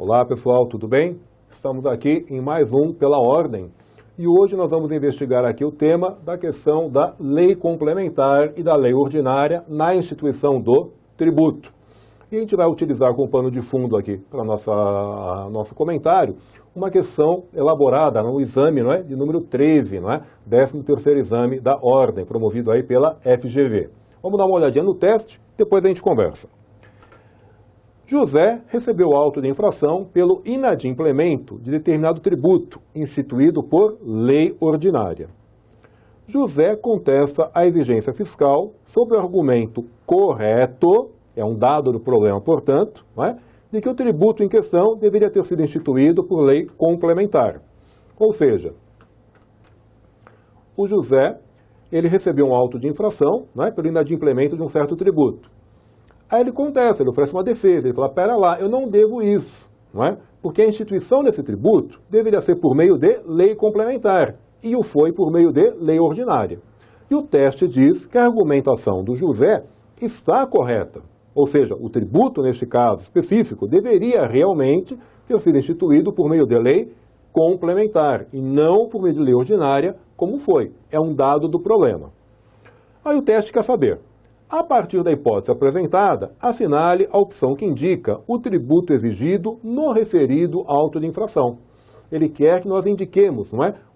Olá pessoal, tudo bem? Estamos aqui em mais um Pela Ordem e hoje nós vamos investigar aqui o tema da questão da lei complementar e da lei ordinária na instituição do tributo. E a gente vai utilizar como pano de fundo aqui para nosso comentário uma questão elaborada no exame de número 13, 13º exame da ordem, promovido aí pela FGV. Vamos dar uma olhadinha no teste, depois a gente conversa. José recebeu auto de infração pelo inadimplemento de determinado tributo instituído por lei ordinária. José contesta a exigência fiscal sob o argumento correto, é um dado do problema, portanto, de que o tributo em questão deveria ter sido instituído por lei complementar. Ou seja, o José ele recebeu um auto de infração pelo inadimplemento de um certo tributo. Aí ele contesta, ele oferece uma defesa, ele fala, pera lá, eu não devo isso, porque a instituição desse tributo deveria ser por meio de lei complementar, e o foi por meio de lei ordinária. E o teste diz que a argumentação do José está correta, ou seja, o tributo, neste caso específico, deveria realmente ter sido instituído por meio de lei complementar, e não por meio de lei ordinária, como foi. É um dado do problema. Aí o teste quer saber, a partir da hipótese apresentada, assinale a opção que indica o tributo exigido no referido auto de infração. Ele quer que nós indiquemos,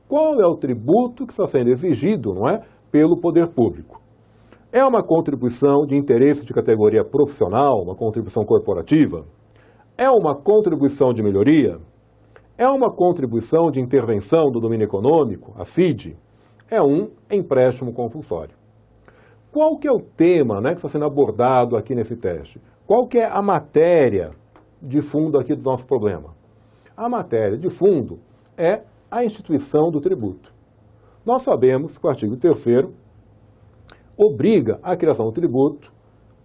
qual é o tributo que está sendo exigido, pelo poder público. É uma contribuição de interesse de categoria profissional, uma contribuição corporativa? É uma contribuição de melhoria? É uma contribuição de intervenção do domínio econômico, a CID? É um empréstimo compulsório. Qual que é o tema que está sendo abordado aqui nesse teste? Qual que é a matéria de fundo aqui do nosso problema? A matéria de fundo é a instituição do tributo. Nós sabemos que o artigo 3º obriga a criação do tributo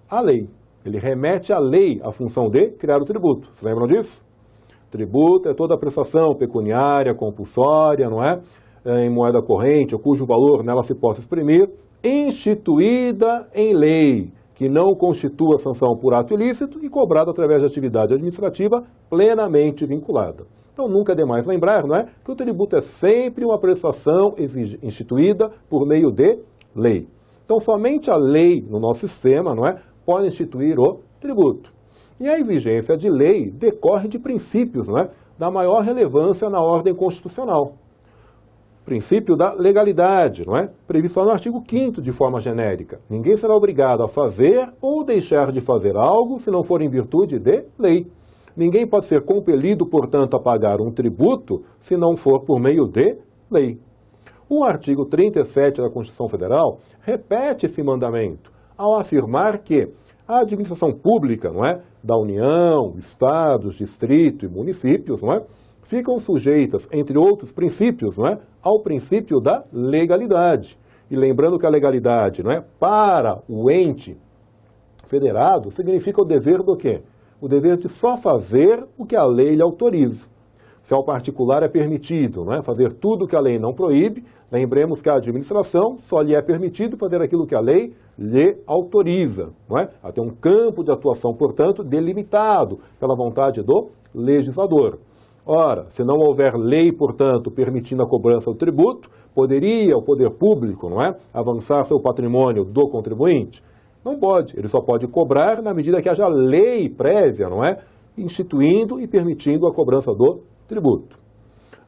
à lei. Ele remete à lei a função de criar o tributo. Vocês lembram disso? Tributo é toda a prestação pecuniária, compulsória, em moeda corrente, ou cujo valor nela se possa exprimir, instituída em lei, que não constitua sanção por ato ilícito e cobrada através de atividade administrativa plenamente vinculada. Então, nunca é demais lembrar, que o tributo é sempre uma prestação instituída por meio de lei. Então, somente a lei no nosso sistema, pode instituir o tributo. E a exigência de lei decorre de princípios, da maior relevância na ordem constitucional. Princípio da legalidade, previsto no artigo 5º de forma genérica. Ninguém será obrigado a fazer ou deixar de fazer algo se não for em virtude de lei. Ninguém pode ser compelido, portanto, a pagar um tributo se não for por meio de lei. O artigo 37 da Constituição Federal repete esse mandamento ao afirmar que a administração pública, da União, Estados, Distrito e municípios, ficam sujeitas, entre outros princípios, ao princípio da legalidade. E lembrando que a legalidade, para o ente federado, significa o dever do quê? O dever de só fazer o que a lei lhe autoriza. Se ao particular é permitido fazer tudo o que a lei não proíbe, lembremos que a administração só lhe é permitido fazer aquilo que a lei lhe autoriza. Ela tem um campo de atuação, portanto, delimitado pela vontade do legislador. Ora, se não houver lei, portanto, permitindo a cobrança do tributo, poderia o poder público, avançar seu patrimônio do contribuinte? Não pode, ele só pode cobrar na medida que haja lei prévia, instituindo e permitindo a cobrança do tributo.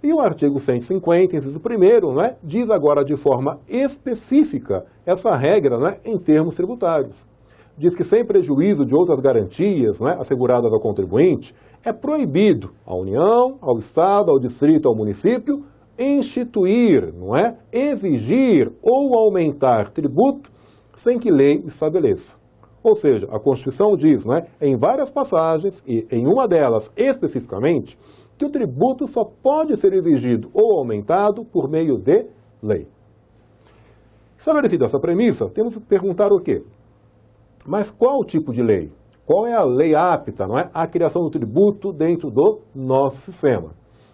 E o artigo 150, inciso 1º, diz agora de forma específica essa regra, em termos tributários. Diz que sem prejuízo de outras garantias, asseguradas ao contribuinte, é proibido à União, ao Estado, ao Distrito, ao município, instituir, exigir ou aumentar tributo sem que lei estabeleça. Ou seja, a Constituição diz, em várias passagens, e em uma delas especificamente, que o tributo só pode ser exigido ou aumentado por meio de lei. Estabelecida essa premissa, temos que perguntar o quê? Mas qual tipo de lei? Qual é a lei apta, à criação do tributo dentro do nosso sistema?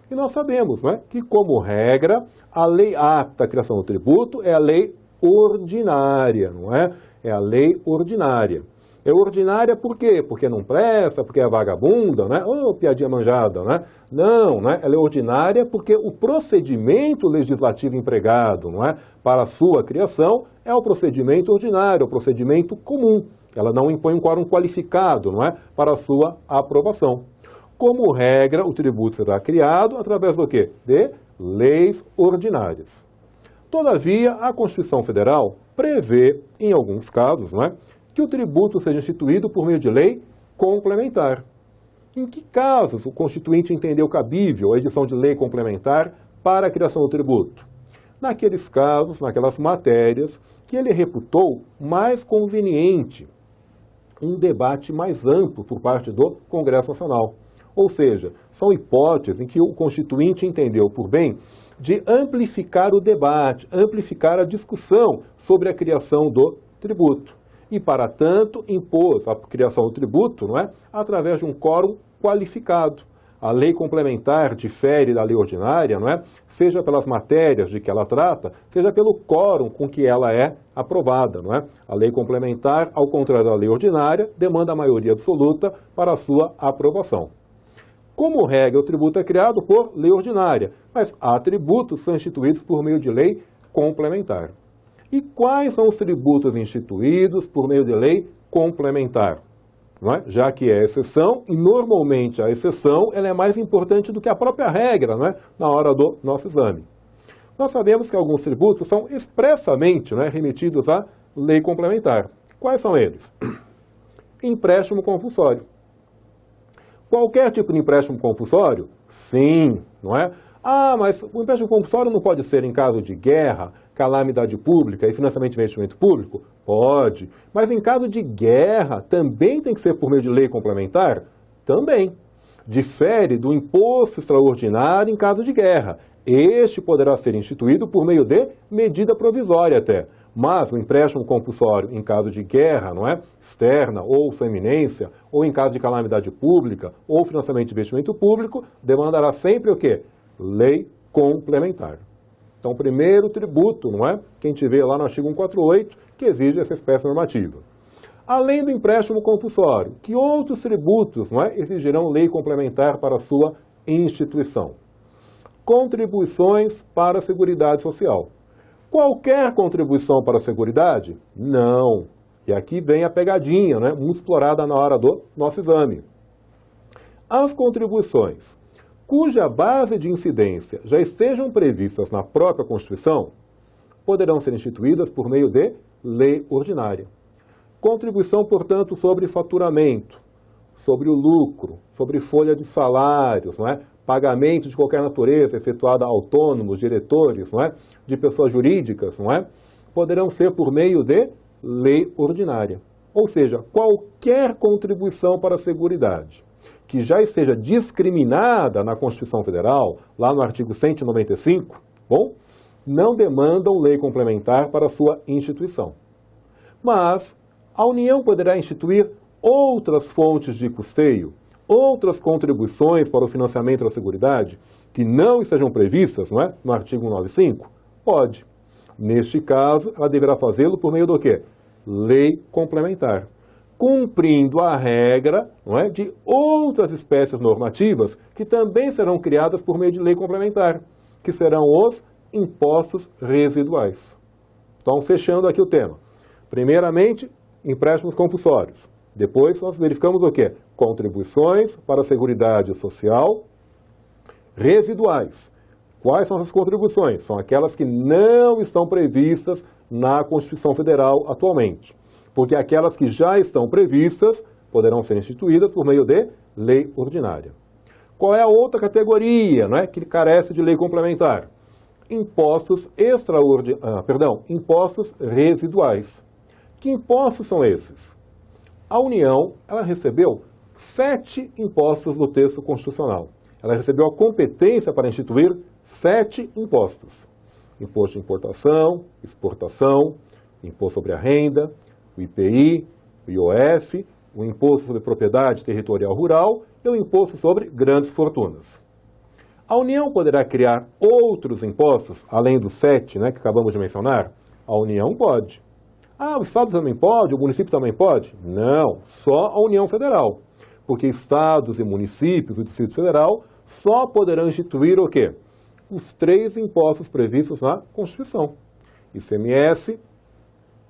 E nós sabemos, que como regra, a lei apta à criação do tributo é a lei ordinária, É a lei ordinária. É ordinária por quê? Porque não presta, porque é vagabunda, né? Ou piadinha manjada, né? Não, né? Ela é ordinária porque o procedimento legislativo empregado, não é, para a sua criação é o procedimento ordinário, o procedimento comum. Ela não impõe um quórum qualificado, não é, para a sua aprovação. Como regra, o tributo será criado através do quê? De leis ordinárias. Todavia, a Constituição Federal prevê, em alguns casos, não é, que o tributo seja instituído por meio de lei complementar. Em que casos o Constituinte entendeu cabível a edição de lei complementar para a criação do tributo? Naqueles casos, naquelas matérias, que ele reputou mais conveniente um debate mais amplo por parte do Congresso Nacional. Ou seja, são hipóteses em que o Constituinte entendeu por bem de amplificar o debate, amplificar a discussão sobre a criação do tributo. E, para tanto, impôs a criação do tributo, não é, através de um quórum qualificado. A lei complementar difere da lei ordinária, não é, seja pelas matérias de que ela trata, seja pelo quórum com que ela é aprovada, não é? A lei complementar, ao contrário da lei ordinária, demanda a maioria absoluta para a sua aprovação. Como regra, o tributo é criado por lei ordinária, mas há tributos que são instituídos por meio de lei complementar. E quais são os tributos instituídos por meio de lei complementar? Não é? Já que é exceção, e normalmente a exceção ela é mais importante do que a própria regra, não é? Na hora do nosso exame. Nós sabemos que alguns tributos são expressamente, não é, remetidos à lei complementar. Quais são eles? Empréstimo compulsório. Qualquer tipo de empréstimo compulsório? Sim, não é? Ah, mas o empréstimo compulsório não pode ser em caso de guerra, calamidade pública e financiamento de investimento público? Pode. Mas em caso de guerra, também tem que ser por meio de lei complementar? Também. Difere do imposto extraordinário em caso de guerra. Este poderá ser instituído por meio de medida provisória até. Mas o empréstimo compulsório em caso de guerra, não é, externa ou sua eminência, ou em caso de calamidade pública ou financiamento de investimento público, demandará sempre o quê? Lei complementar. Então, o primeiro tributo, não é? Que a gente vê lá no artigo 148, que exige essa espécie normativa. Além do empréstimo compulsório, que outros tributos, não é, exigirão lei complementar para a sua instituição? Contribuições para a Seguridade Social. Qualquer contribuição para a Seguridade? Não. E aqui vem a pegadinha, né, muito explorada na hora do nosso exame. As contribuições cuja base de incidência já estejam previstas na própria Constituição, poderão ser instituídas por meio de lei ordinária. Contribuição, portanto, sobre faturamento, sobre o lucro, sobre folha de salários, não é? Pagamento de qualquer natureza efetuada a autônomos, diretores, não é? De pessoas jurídicas, não é? Poderão ser por meio de lei ordinária. Ou seja, qualquer contribuição para a Seguridade que já esteja discriminada na Constituição Federal, lá no artigo 195, bom, não demandam lei complementar para a sua instituição. Mas a União poderá instituir outras fontes de custeio, outras contribuições para o financiamento da Seguridade, que não estejam previstas, não é, no artigo 195? Pode. Neste caso, ela deverá fazê-lo por meio do quê? Lei complementar, cumprindo a regra, não é, de outras espécies normativas que também serão criadas por meio de lei complementar, que serão os impostos residuais. Então, fechando aqui o tema. Primeiramente, empréstimos compulsórios. Depois, nós verificamos o quê? Contribuições para a Seguridade Social residuais. Quais são essas contribuições? São aquelas que não estão previstas na Constituição Federal atualmente. Porque aquelas que já estão previstas poderão ser instituídas por meio de lei ordinária. Qual é a outra categoria, não é, que carece de lei complementar? Impostos impostos residuais. Que impostos são esses? A União, ela recebeu 7 impostos do texto constitucional. Ela recebeu a competência para instituir 7 impostos. Imposto de importação, exportação, imposto sobre a renda, o IPI, o IOF, o imposto sobre propriedade territorial rural e o imposto sobre grandes fortunas. A União poderá criar outros impostos, além dos 7, né, que acabamos de mencionar? A União pode. Ah, o Estado também pode, o município também pode? Não, só a União Federal. Porque estados e municípios do Distrito Federal só poderão instituir o quê? Os 3 impostos previstos na Constituição. ICMS,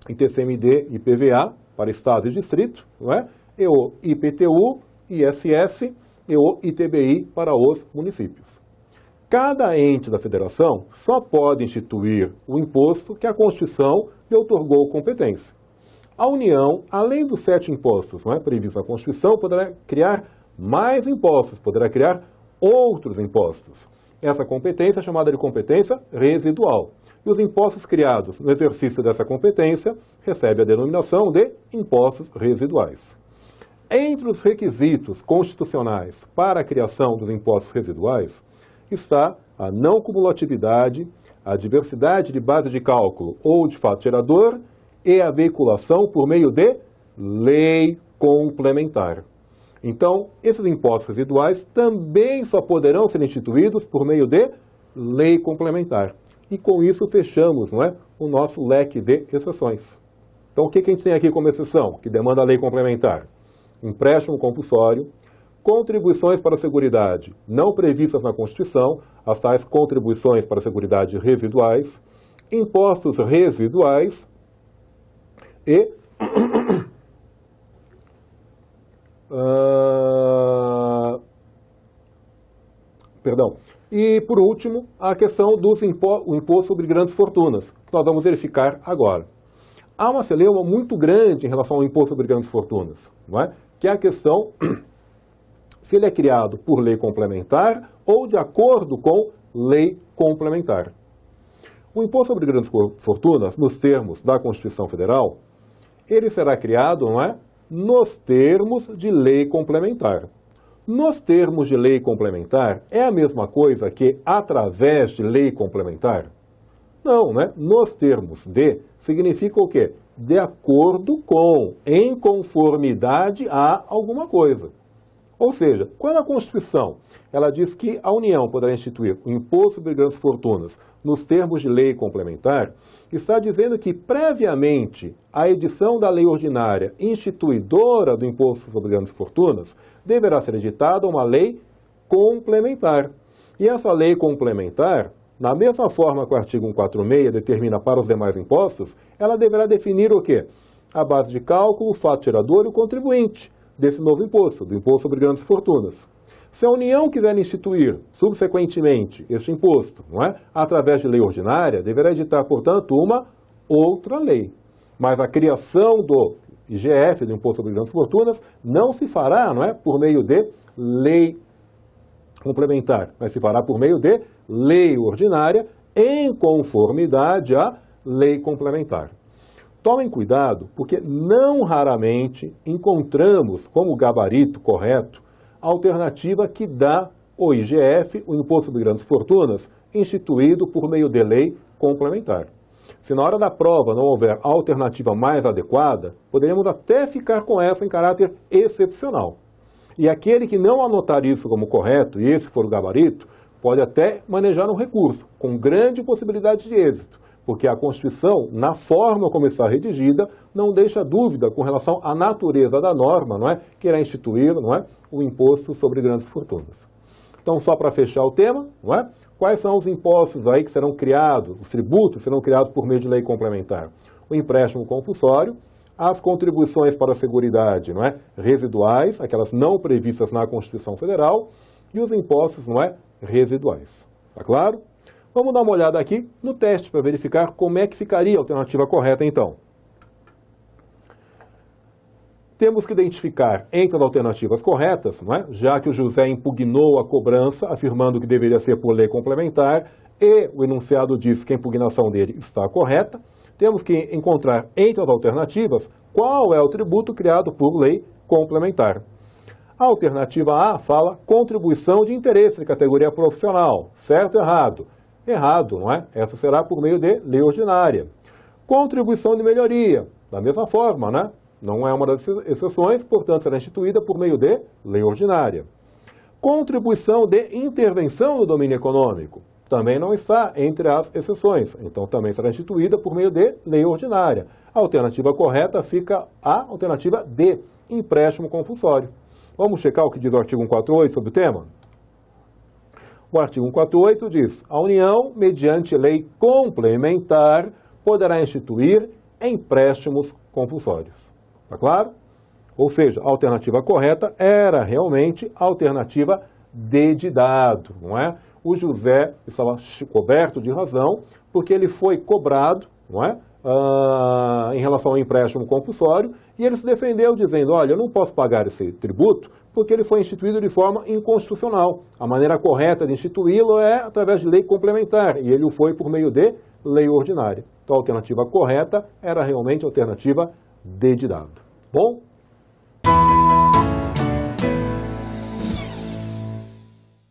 ITCMD e IPVA para Estado e Distrito, não é? E o IPTU, ISS e o ITBI para os municípios. Cada ente da federação só pode instituir o imposto que a Constituição lhe outorgou competência. A União, além dos 7 impostos, não é, previstos na Constituição, poderá criar mais impostos, poderá criar outros impostos. Essa competência é chamada de competência residual. E os impostos criados no exercício dessa competência recebem a denominação de impostos residuais. Entre os requisitos constitucionais para a criação dos impostos residuais está a não cumulatividade, a diversidade de base de cálculo ou de fato gerador e a veiculação por meio de lei complementar. Então, esses impostos residuais também só poderão ser instituídos por meio de lei complementar. E com isso fechamos, não é, o nosso leque de exceções. Então, o que a gente tem aqui como exceção, que demanda a lei complementar? Empréstimo compulsório, contribuições para a Seguridade não previstas na Constituição, as tais contribuições para a Seguridade residuais, impostos residuais e E, por último, a questão do imposto sobre grandes fortunas, que nós vamos verificar agora. Há uma celeuma muito grande em relação ao imposto sobre grandes fortunas, não é? Que é a questão se ele é criado por lei complementar ou de acordo com lei complementar. O imposto sobre grandes fortunas, nos termos da Constituição Federal, ele será criado, não é, nos termos de lei complementar. Nos termos de lei complementar, é a mesma coisa que através de lei complementar? Não, né? Nos termos de, significa o quê? De acordo com, em conformidade a alguma coisa. Ou seja, quando a Constituição ela diz que a União poderá instituir o imposto sobre grandes fortunas nos termos de lei complementar, está dizendo que, previamente à edição da lei ordinária instituidora do imposto sobre grandes fortunas, deverá ser editada uma lei complementar. E essa lei complementar, na mesma forma que o artigo 146 determina para os demais impostos, ela deverá definir o quê? A base de cálculo, o fato gerador e o contribuinte desse novo imposto, do imposto sobre grandes fortunas. Se a União quiser instituir, subsequentemente, este imposto, não é, através de lei ordinária, deverá editar, portanto, uma outra lei. Mas a criação do IGF, do Imposto sobre Grandes Fortunas, não se fará, não é, por meio de lei complementar, mas se fará por meio de lei ordinária em conformidade à lei complementar. Tomem cuidado, porque não raramente encontramos como gabarito correto a alternativa que dá o IGF, o Imposto sobre Grandes Fortunas, instituído por meio de lei complementar. Se na hora da prova não houver alternativa mais adequada, poderíamos até ficar com essa em caráter excepcional. E aquele que não anotar isso como correto, e esse for o gabarito, pode até manejar um recurso, com grande possibilidade de êxito, porque a Constituição, na forma como está redigida, não deixa dúvida com relação à natureza da norma, não é, que irá instituir, não é, o imposto sobre grandes fortunas. Então, só para fechar o tema, não é, quais são os impostos aí que serão criados, os tributos serão criados por meio de lei complementar? O empréstimo compulsório, as contribuições para a Seguridade, não é, residuais, aquelas não previstas na Constituição Federal, e os impostos, não é, residuais. Tá claro? Vamos dar uma olhada aqui no teste para verificar como é que ficaria a alternativa correta, então. Temos que identificar entre as alternativas corretas, não é? Já que o José impugnou a cobrança, afirmando que deveria ser por lei complementar, e o enunciado diz que a impugnação dele está correta, temos que encontrar entre as alternativas qual é o tributo criado por lei complementar. A alternativa A fala contribuição de interesse de categoria profissional. Certo ou errado? Errado, não é? Essa será por meio de lei ordinária. Contribuição de melhoria, da mesma forma, né? Não é uma das exceções, portanto, será instituída por meio de lei ordinária. Contribuição de intervenção no domínio econômico, também não está entre as exceções, então também será instituída por meio de lei ordinária. A alternativa correta fica a alternativa D, empréstimo compulsório. Vamos checar o que diz o artigo 148 sobre o tema? O artigo 148 diz: a União, mediante lei complementar, poderá instituir empréstimos compulsórios. Está claro? Ou seja, a alternativa correta era realmente a alternativa D de dado, não é? O José estava coberto de razão porque ele foi cobrado, não é? Em relação ao empréstimo compulsório, e ele se defendeu dizendo, olha, eu não posso pagar esse tributo porque ele foi instituído de forma inconstitucional. A maneira correta de instituí-lo é através de lei complementar, e ele o foi por meio de lei ordinária. Então a alternativa correta era realmente a alternativa D de dado. Bom?